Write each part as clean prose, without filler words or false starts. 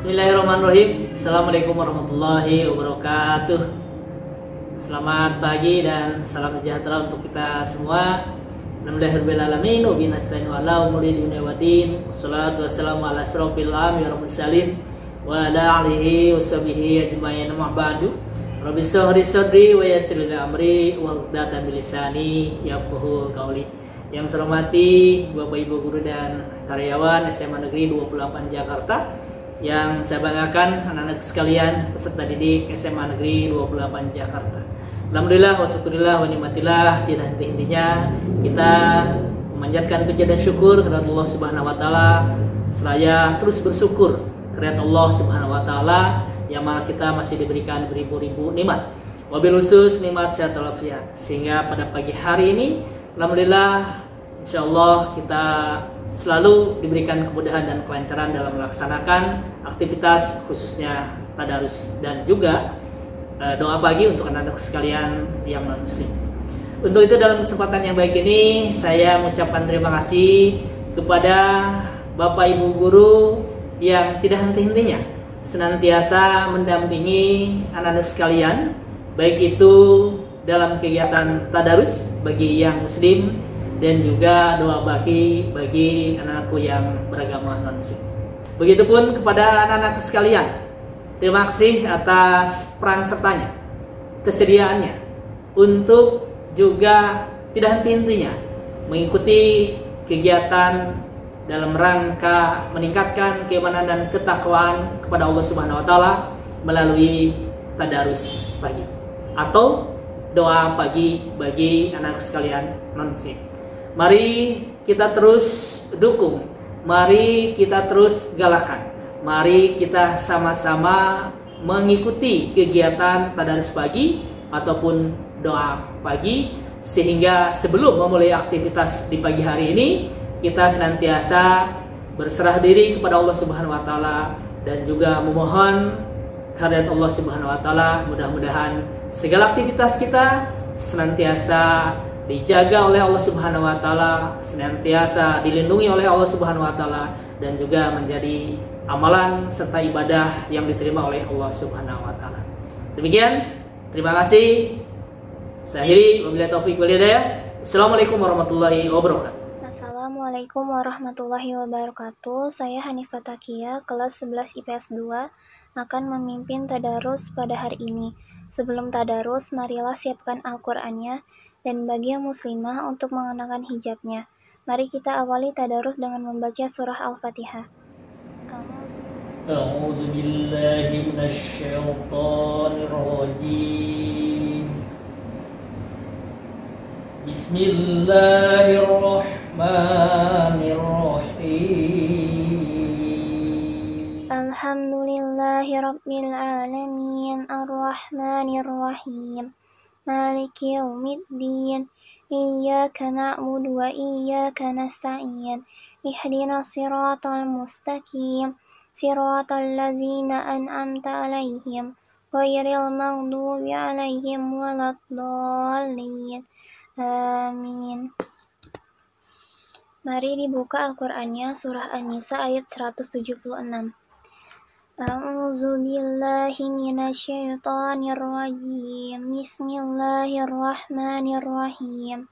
Bismillahirrahmanirrahim. Assalamualaikum warahmatullahi wabarakatuh. Selamat pagi dan salam sejahtera untuk kita semua. Alhamdulillahirabbil alamin wa bihi nasta'inu ala umuri dunya waddin. Wassalatu wassalamu ala asyrofil anbiya'i wal mursalin wa ala alihi washabihi ajmain. Amma ba'du. Rabbi shrah li sadri wa yassir li amri wa hlul min lisani yafqahu qawli. Yang saya hormati Bapak Ibu guru dan karyawan SMA Negeri 28 Jakarta, yang saya banggakan anak-anak sekalian peserta didik SMA Negeri 28 Jakarta. Alhamdulillah wa syukurillah wa nikmatillah, tidak henti-hentinya kita memanjatkan puja dan syukur kepada Allah Subhanahu wa taala, seraya terus bersyukur kepada Allah Subhanahu wa taala yang mana kita masih diberikan beribu-ribu nikmat. Wabil khusus nikmat sehat walafiat, sehingga pada pagi hari ini alhamdulillah insyaallah kita selalu diberikan kemudahan dan kelancaran dalam melaksanakan aktivitas khususnya tadarus dan juga doa pagi untuk anak-anak sekalian yang non muslim. Untuk itu dalam kesempatan yang baik ini saya mengucapkan terima kasih kepada Bapak Ibu guru yang tidak henti-hentinya senantiasa mendampingi anak-anak sekalian, baik itu dalam kegiatan tadarus bagi yang muslim dan juga doa bagi anak-anakku yang beragama non-muslim. Begitupun kepada anak-anak sekalian, terima kasih atas peran sertanya, kesediaannya untuk juga tidak henti-hentinya mengikuti kegiatan dalam rangka meningkatkan keimanan dan ketakwaan kepada Allah Subhanahu wa taala melalui tadarus pagi atau doa pagi bagi anak sekalian non-muslim. Mari kita terus dukung, mari kita terus galakan, mari kita sama-sama mengikuti kegiatan tadarus pagi ataupun doa pagi, sehingga sebelum memulai aktivitas di pagi hari ini kita senantiasa berserah diri kepada Allah Subhanahu wa taala dan juga memohon kehadirat Allah Subhanahu wa taala. Mudah-mudahan segala aktivitas kita senantiasa dijaga oleh Allah Subhanahu wa taala, senantiasa dilindungi oleh Allah Subhanahu wa taala, dan juga menjadi amalan serta ibadah yang diterima oleh Allah Subhanahu wa taala. Demikian, terima kasih. Saya akhiri, wabillahi taufik wal hidayah. Assalamualaikum warahmatullahi wabarakatuh. Assalamualaikum warahmatullahi wabarakatuh. Saya Hanifah Takia, kelas 11 IPS 2, akan memimpin tadarus pada hari ini. Sebelum tadarus, marilah siapkan Al-Qur'annya dan bagi yang muslimah untuk mengenakan hijabnya. Mari kita awali tadarus dengan membaca surah Al-Fatihah. A'udzu billahi minasyaitonir rajim. Bismillahirrahmanirrahim. Alhamdulillahirabbil alamin, arrahmanirrahim, maliki yaumiddin, iyyaka na'budu wa iyyaka nasta'in, ihdinas siratal mustaqim, siratal ladzina an'amta 'alaihim, ghairil maghdubi 'alaihim waladdallin. Amin. Mari dibuka Al-Qur'annya, surah An-Nisa ayat 176. A'udzu billahi minasyaitonir rajim. Bismillahirrahmanirrahim.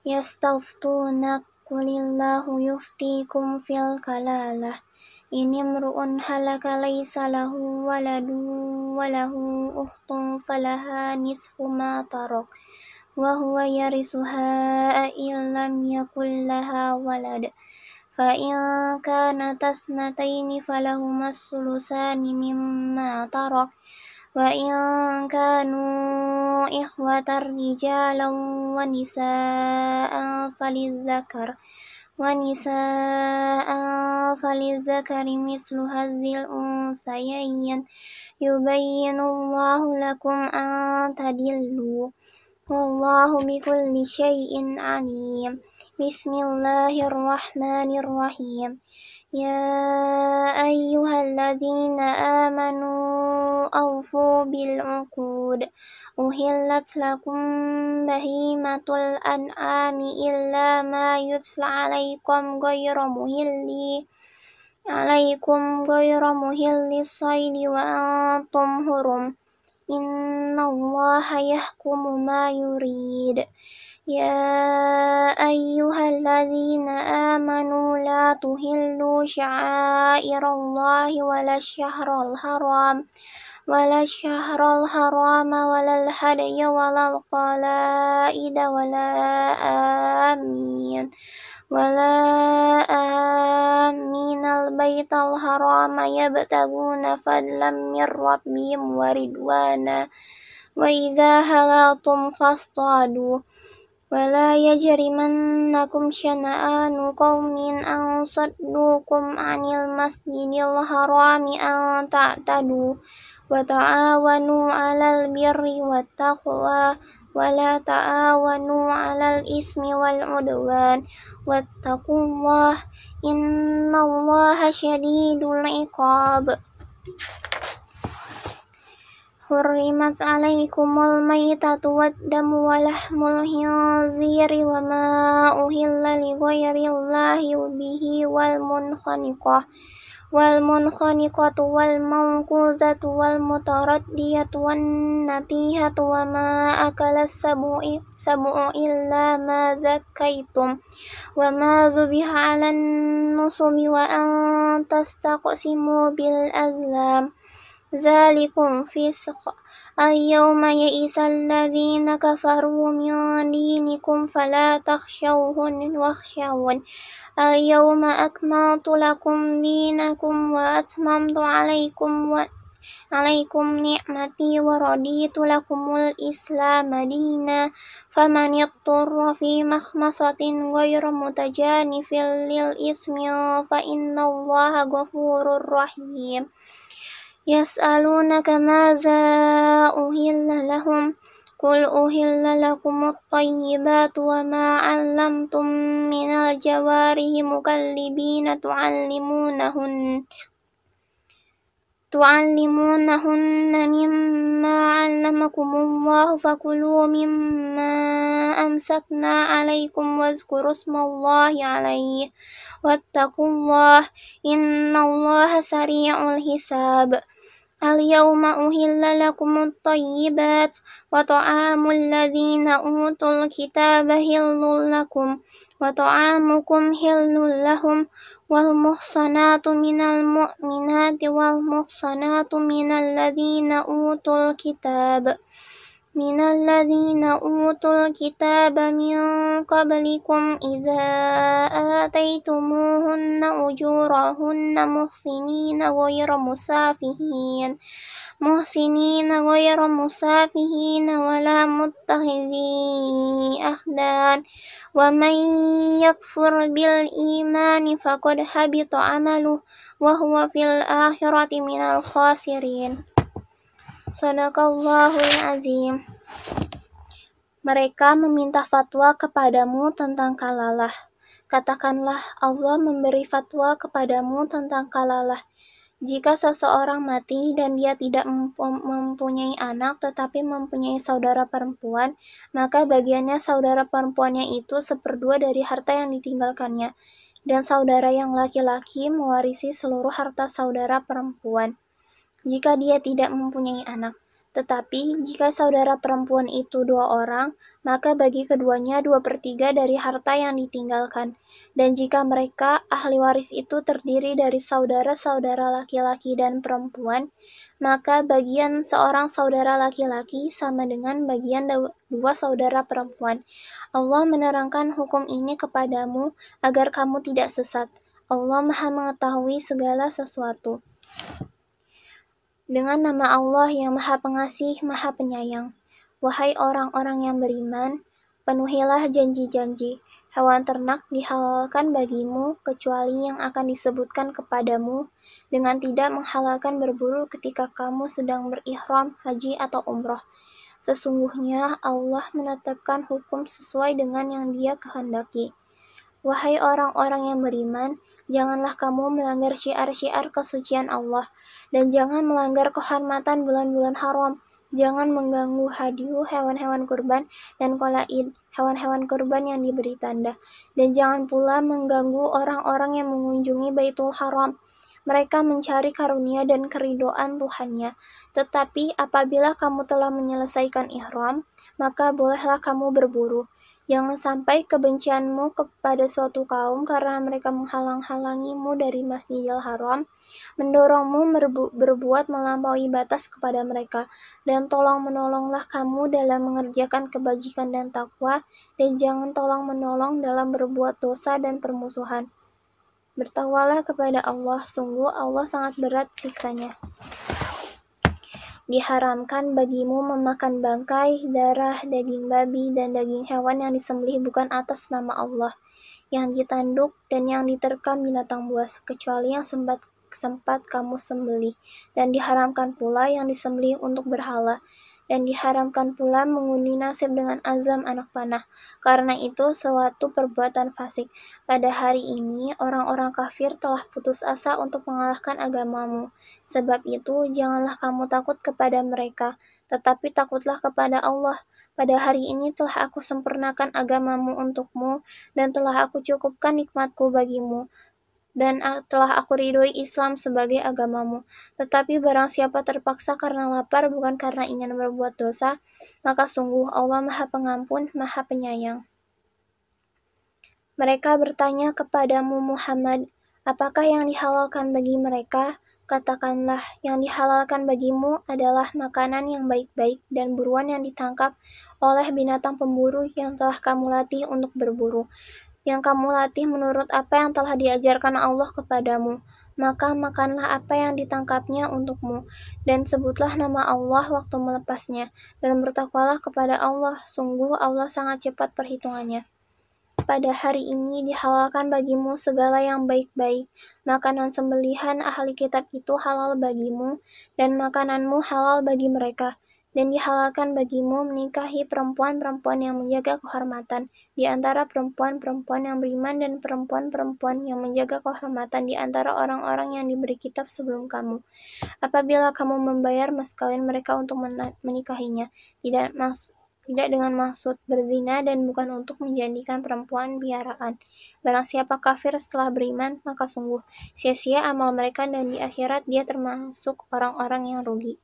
Yastaftunak qulillahu yuftikum fil kalalah. Inimru'un halaka laysa lahu waladun wa lahu ukhtun falaha nisfu ma tarak wa huwa yarisuha illam yakul laha walad. Fa in kanat tasnataini falahumas sulusani mimma tarak wa in kanu ikhwatar rijalan wa nisaan falizzakari mislu hazzil unsayayn yubayyinullahu lakum an tadillu wallahu bikulli syai'in alim. Bismillahirrahmanirrahim. Ya ayyuhalladzina amanu awfu bil uqud. Uhillat lakum bahimatul an'ami illa ma yutla alaikum ghayra عليكم غير مهل الصيد وأنتم حرم إن الله يحكم ما يريد يا أيها الذين آمنوا لا تهلوا شعائر الله ولا الشهر الحرام ولا الهدي ولا القلائد ولا آمين البيت الحرام يبتغون فضلا من ربهم ورضوانا وإذا حللتم فاصطادوا ولا يجرمنكم شنآن قوم أن صدوكم عن المسجد الحرام أن تعتدوا وتعاونوا على البر والتقوى ولا تعاونوا على الإثم والعدوان واتقوا الله إن الله شديد العقاب حرمت عليكم الميتة والدم ولحم الخنزير وما أهل لغير الله به والمنخنقة والموقوذة والمتردية والنتيهة وما أكل السبع إلا ما ذكيتم وما ذبح على النصب وأن تستقسموا بالأزلام ذلكم فسق اليوم يئس الذين كفروا من دينكم فلا تخشوهن واخشون اليوم أكملت لكم دينكم وأتممت عليكم نعمتي ورضيت لكم الإسلام دينا فمن اضطر في مخمصة غير متجانف للإثم فإن الله غفور رحيم يسألونك ماذا أهل لهم قل أهل لكم الطيبات وما علمتم من الجوارح مكلبين تعلمونهن مما علمكم الله فكلوا مما أمسكنا عليكم واذكروا اسم الله عليه واتقوا الله إن الله سريع الحساب اليوم أهل لكم الطيبات وطعام الذين أوتوا الكتاب حل لكم وطعامكم حل لهم والمحصنات من المؤمنات والمحصنات من الذين أوتوا الكتاب من قبلكم إذا آتيتموهن أجورهن محسنين غير مسافهين ولا متخذي أخدان ومن يكفر بالإيمان فقد حبط عمله وهو في الآخرة من الخاسرين Sadaqallahul azim. Mereka meminta fatwa kepadamu tentang kalalah. Katakanlah, Allah memberi fatwa kepadamu tentang kalalah. Jika seseorang mati dan dia tidak mempunyai anak tetapi mempunyai saudara perempuan, maka bagiannya saudara perempuannya itu 1/2 dari harta yang ditinggalkannya, dan saudara yang laki-laki mewarisi seluruh harta saudara perempuan. Jika dia tidak mempunyai anak. Tetapi, jika saudara perempuan itu 2 orang, maka bagi keduanya 2/3 dari harta yang ditinggalkan. Dan jika mereka, ahli waris itu terdiri dari saudara-saudara laki-laki dan perempuan, maka bagian seorang saudara laki-laki sama dengan bagian 2 saudara perempuan. Allah menerangkan hukum ini kepadamu agar kamu tidak sesat. Allah Maha mengetahui segala sesuatu. Dengan nama Allah yang Maha Pengasih, Maha Penyayang. Wahai orang-orang yang beriman, penuhilah janji-janji. Hewan ternak dihalalkan bagimu, kecuali yang akan disebutkan kepadamu, dengan tidak menghalalkan berburu ketika kamu sedang berihram, haji atau umroh. Sesungguhnya Allah menetapkan hukum sesuai dengan yang Dia kehendaki. Wahai orang-orang yang beriman, janganlah kamu melanggar syiar-syiar kesucian Allah, dan jangan melanggar kehormatan bulan-bulan haram. Jangan mengganggu hadiu hewan-hewan kurban dan qalaid, hewan-hewan kurban yang diberi tanda. Dan jangan pula mengganggu orang-orang yang mengunjungi Baitul Haram. Mereka mencari karunia dan keridhaan Tuhannya. Tetapi apabila kamu telah menyelesaikan ihram, maka bolehlah kamu berburu. Jangan sampai kebencianmu kepada suatu kaum karena mereka menghalang-halangimu dari Masjidil Haram, mendorongmu berbuat melampaui batas kepada mereka, dan tolong-menolonglah kamu dalam mengerjakan kebajikan dan takwa, dan jangan tolong-menolong dalam berbuat dosa dan permusuhan. Bertakwalah kepada Allah, sungguh Allah sangat berat siksanya. Diharamkan bagimu memakan bangkai, darah, daging babi, dan daging hewan yang disembelih bukan atas nama Allah, yang ditanduk, dan yang diterkam binatang buas, kecuali yang sempat kamu sembelih, dan diharamkan pula yang disembelih untuk berhala, dan diharamkan pula mengundi nasib dengan azam anak panah, karena itu suatu perbuatan fasik. Pada hari ini, orang-orang kafir telah putus asa untuk mengalahkan agamamu. Sebab itu, janganlah kamu takut kepada mereka, tetapi takutlah kepada Allah. Pada hari ini telah aku sempurnakan agamamu untukmu, dan telah aku cukupkan nikmatku bagimu, dan telah aku ridhoi Islam sebagai agamamu. Tetapi barang siapa terpaksa karena lapar bukan karena ingin berbuat dosa, maka sungguh Allah Maha Pengampun, Maha Penyayang. Mereka bertanya kepadamu Muhammad, apakah yang dihalalkan bagi mereka? Katakanlah, yang dihalalkan bagimu adalah makanan yang baik-baik dan buruan yang ditangkap oleh binatang pemburu yang telah kamu latih untuk berburu, yang kamu latih menurut apa yang telah diajarkan Allah kepadamu. Maka makanlah apa yang ditangkapnya untukmu, dan sebutlah nama Allah waktu melepasnya, dan bertakwalah kepada Allah, sungguh Allah sangat cepat perhitungannya. Pada hari ini dihalalkan bagimu segala yang baik-baik. Makanan sembelihan ahli kitab itu halal bagimu, dan makananmu halal bagi mereka. Dan dihalalkan bagimu menikahi perempuan-perempuan yang menjaga kehormatan di antara perempuan-perempuan yang beriman dan perempuan-perempuan yang menjaga kehormatan di antara orang-orang yang diberi kitab sebelum kamu. Apabila kamu membayar mas kawin mereka untuk menikahinya, tidak dengan maksud berzina dan bukan untuk menjadikan perempuan piaraan. Barang siapa kafir setelah beriman, maka sungguh sia-sia amal mereka dan di akhirat dia termasuk orang-orang yang rugi.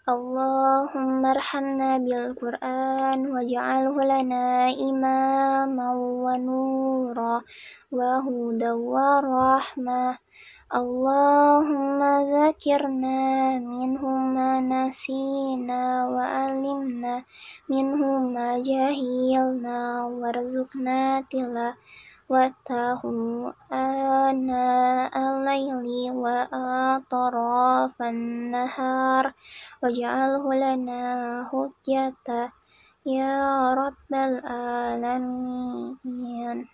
Allahumma arhamna bil Qur'an waj'alhu lana imaman wa nura wa hudan wa rahmah. Allahumma zakirna minhum ma nasina wa alimna minhum ma jahilna warzuqna tilawatahu ana al-laili wa atrafan nahar waj'alhu lana hujjata ya rabbal alamin.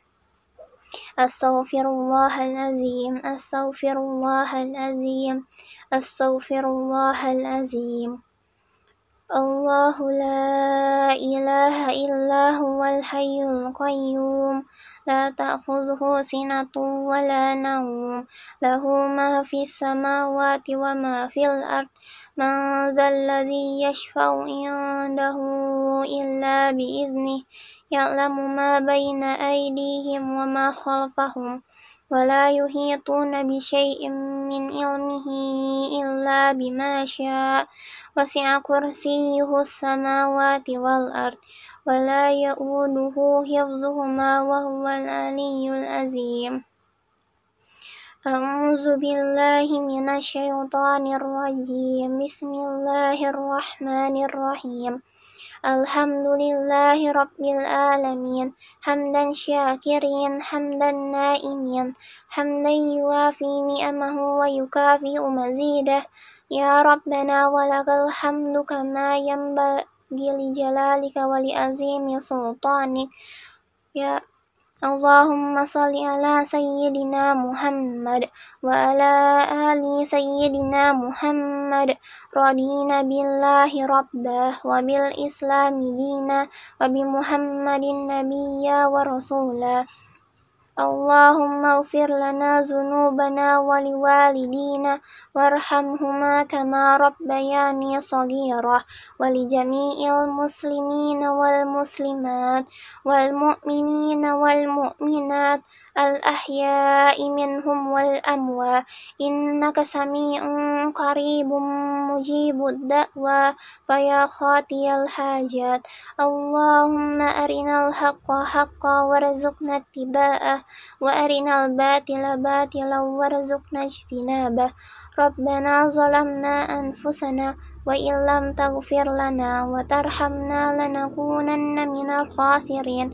Astaghfirullahalazim, astaghfirullahalazim, astaghfirullahalazim. Allahu la ilaha illa huwal hayyul qayyum, la ta'khudhuhu sinatun wa la nawm, lahu ma fis samawati wa ma fil ard, man dzalladzi yashfa'u indahu illa bi'iznihi, ya'lamu ma baina aydihim wa ma khalfahum, wa la yuhituna bi syai'in min ilmihi illa bima syaa, wasi'a kursiyyuhu samawati wal ard, wa la ya'uduhu hifdhuhuma wa huwal aliyyul azim. A'udzu billahi minasy syaithanir rajim. Bismillahirrahmanirrahim. Alhamdulillahi rabbil alamin, hamdan syakirin, hamdan naimin, hamdan yuwafi ni'amahu wa yukafi'u mazidah. Ya Rabbana walakal hamdu kama yanbaghi li jalalika wa li azimi sultanik. Ya Allahumma sholli ala sayyidina Muhammad wa ala ali sayyidina Muhammad. Radina billahi rabbah wa bil islami dina wa bi Muhammadin nabiyya wa rasulah. اللهم اغفر لنا ذنوبنا ولوالدينا وارحمهما كما ربياني صغيرا ولجميع المسلمين والمسلمات والمؤمنين والمؤمنات الأحياء منهم والأموات إنك سميع قريب مجيب الدعوى فيا خاطي الحاجات اللهم أرنا الحق حقا وارزقنا اتباعه وأرنا الباطل باطلا وارزقنا اجتنابه ربنا ظلمنا أنفسنا وإن لم تغفر لنا وترحمنا لنكونن من الخاسرين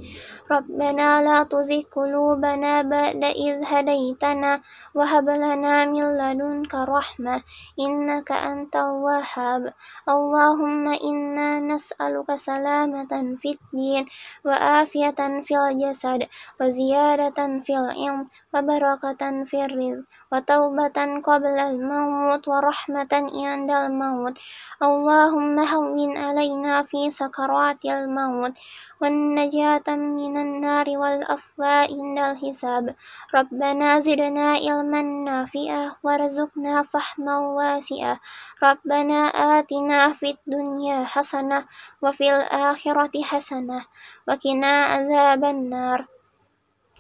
ربنا لا تزغ قلوبنا بعد إذ هديتنا وهب لنا من لدنك رحمة إنك أنت الوهاب اللهم إنا نسألك سلامة في الدين وعافية في الجسد وزيادة في العلم وبركة في الرزق وتوبة قبل الموت ورحمة عند الموت اللهم هون علينا في سكرات الموت والنجاة من النار والأفواء عند الحساب ربنا زدنا علما نافعا وارزقنا فهما واسعا ربنا آتنا في الدنيا حسنة وفي الآخرة حسنة وقنا عذاب النار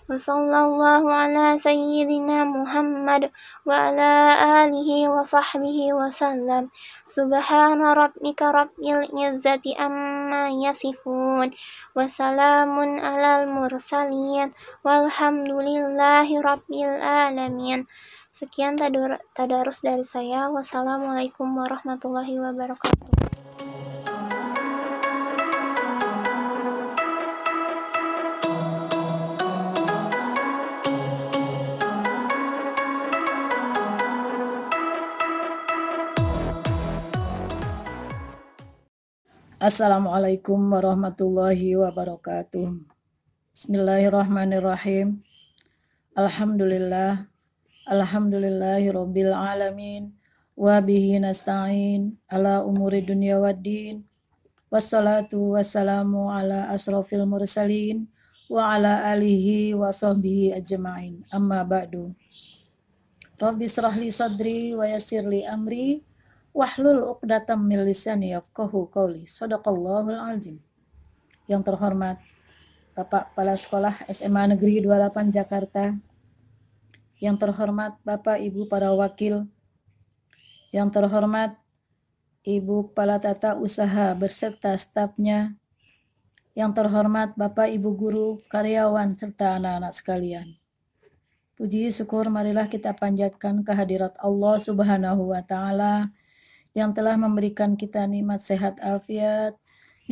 وصلى الله على سيدنا محمد وعلى آله وصحبه وسلم سبحان ربك رب العزة عما يصفون وسلام على المرسلين والحمد لله رب العالمين. Sekian tadarus dari saya. Wassalamualaikum warahmatullahi wabarakatuh. Assalamualaikum warahmatullahi wabarakatuh. Bismillahirrahmanirrahim. Alhamdulillah. Alhamdulillahi rabbil alamin. Wa bihi nasta'in ala umuri dunya waddin. Wassalatu wassalamu ala asrofil mursalin wa ala alihi wa sahbihi ajma'in. Amma ba'du. Rabbi srahli sadri wa yassirli amri wahlul 'uqdatam min lisani yafqahu qawli. Shadaqallahul azim. Yang terhormat Bapak Kepala Sekolah SMA Negeri 28 Jakarta. Yang terhormat Bapak Ibu para wakil. Yang terhormat Ibu Kepala Tata Usaha beserta stafnya. Yang terhormat Bapak Ibu guru, karyawan serta anak-anak sekalian. Puji syukur marilah kita panjatkan kehadirat Allah Subhanahu wa taala yang telah memberikan kita nikmat sehat afiat,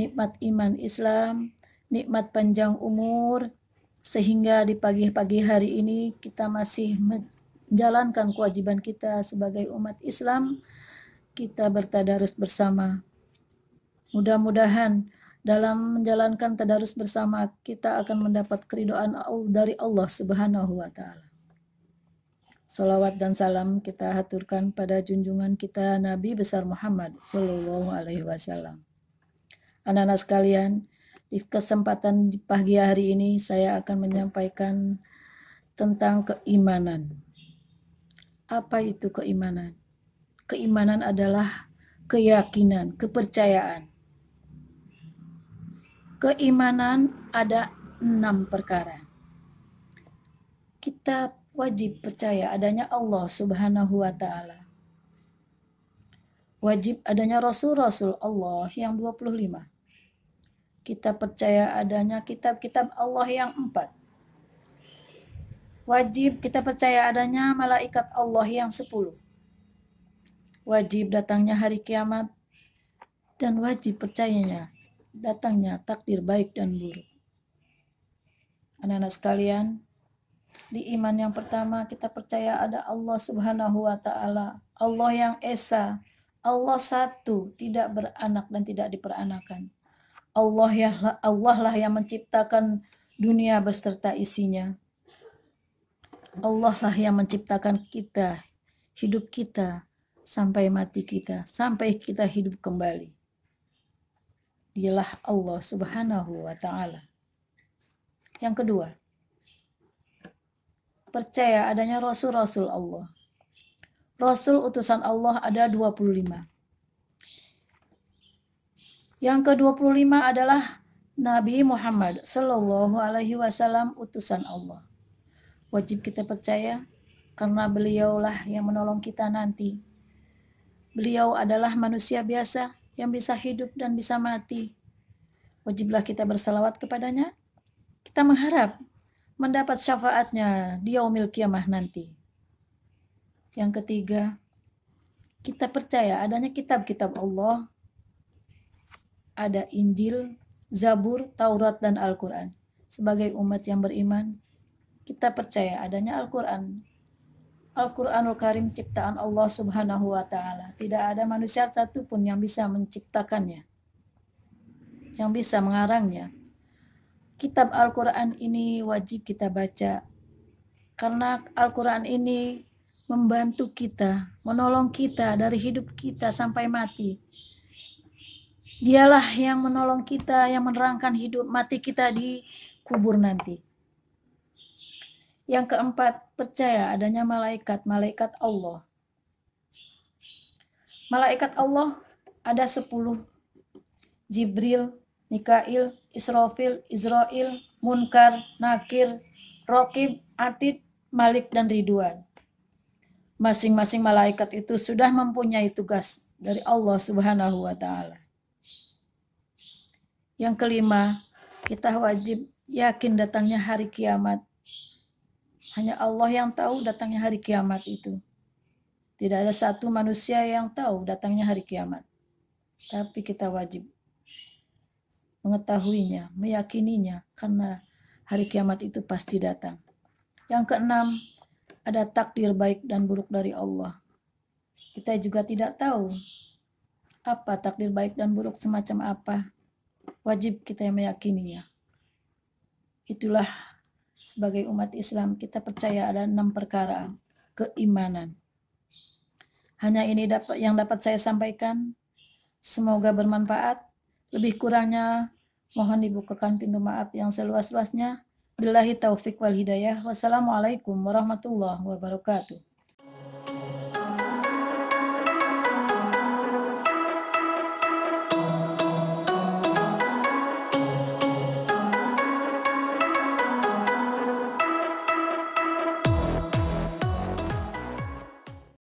nikmat iman Islam, nikmat panjang umur, sehingga di pagi-pagi hari ini kita masih menjalankan kewajiban kita sebagai umat Islam, kita bertadarus bersama. Mudah-mudahan dalam menjalankan tadarus bersama kita akan mendapat keridhaan dari Allah Subhanahu wa taala. Salawat dan salam kita haturkan pada junjungan kita Nabi besar Muhammad Sallallahu Alaihi Wasallam. Anak-anak sekalian, di kesempatan di pagi hari ini saya akan menyampaikan tentang keimanan. Apa itu keimanan? Keimanan adalah keyakinan, kepercayaan. Keimanan ada 6 perkara. Kita wajib percaya adanya Allah Subhanahu wa taala. Wajib adanya Rasul-Rasul Allah yang 25. Kita percaya adanya kitab-kitab Allah yang 4. Wajib kita percaya adanya malaikat Allah yang 10. Wajib datangnya hari kiamat dan wajib percayanya datangnya takdir baik dan buruk. Anak-anak sekalian, di iman yang pertama kita percaya ada Allah Subhanahu wa taala, Allah yang esa, Allah satu, tidak beranak dan tidak diperanakan. Allah lah yang menciptakan dunia beserta isinya. Allah lah yang menciptakan kita, hidup kita, sampai mati kita, sampai kita hidup kembali. Dialah Allah Subhanahu wa taala. Yang kedua, percaya adanya Rasul-Rasul Allah. Rasul utusan Allah ada 25. Yang ke-25 adalah Nabi Muhammad Sallallahu Alaihi Wasallam, utusan Allah. Wajib kita percaya karena beliaulah yang menolong kita nanti. Beliau adalah manusia biasa yang bisa hidup dan bisa mati. Wajiblah kita bersalawat kepadanya. Kita mengharap mendapat syafaatnya di yaumil kiamah nanti. Yang ketiga, kita percaya adanya kitab-kitab Allah. Ada Injil, Zabur, Taurat, dan Al-Quran. Sebagai umat yang beriman, kita percaya adanya Al-Quran. Al-Quranul Karim ciptaan Allah Subhanahu wa Ta'ala. Tidak ada manusia satupun yang bisa menciptakannya, yang bisa mengarangnya. Kitab Al-Quran ini wajib kita baca, karena Al-Quran ini membantu kita, menolong kita dari hidup kita sampai mati. Dialah yang menolong kita, yang menerangkan hidup mati kita di kubur nanti. Yang keempat, percaya adanya malaikat Allah. Malaikat Allah ada 10. Jibril, Mikail, Israfil, Izrail, Munkar, Nakir, Raqib, Atid, Malik, dan Ridwan. Masing-masing malaikat itu sudah mempunyai tugas dari Allah Subhanahu wa Ta'ala. Yang kelima, kita wajib yakin datangnya hari kiamat. Hanya Allah yang tahu datangnya hari kiamat itu. Tidak ada satu manusia yang tahu datangnya hari kiamat. Tapi kita wajib mengetahuinya, meyakininya, karena hari kiamat itu pasti datang. Yang keenam, ada takdir baik dan buruk dari Allah. Kita juga tidak tahu apa takdir baik dan buruk semacam apa. Wajib kita meyakininya. Itulah sebagai umat Islam kita percaya ada 6 perkara keimanan. Hanya ini yang dapat saya sampaikan. Semoga bermanfaat. Lebih kurangnya mohon dibukakan pintu maaf yang seluas-luasnya. Billahi taufik wal hidayah. Wassalamualaikum warahmatullahi wabarakatuh.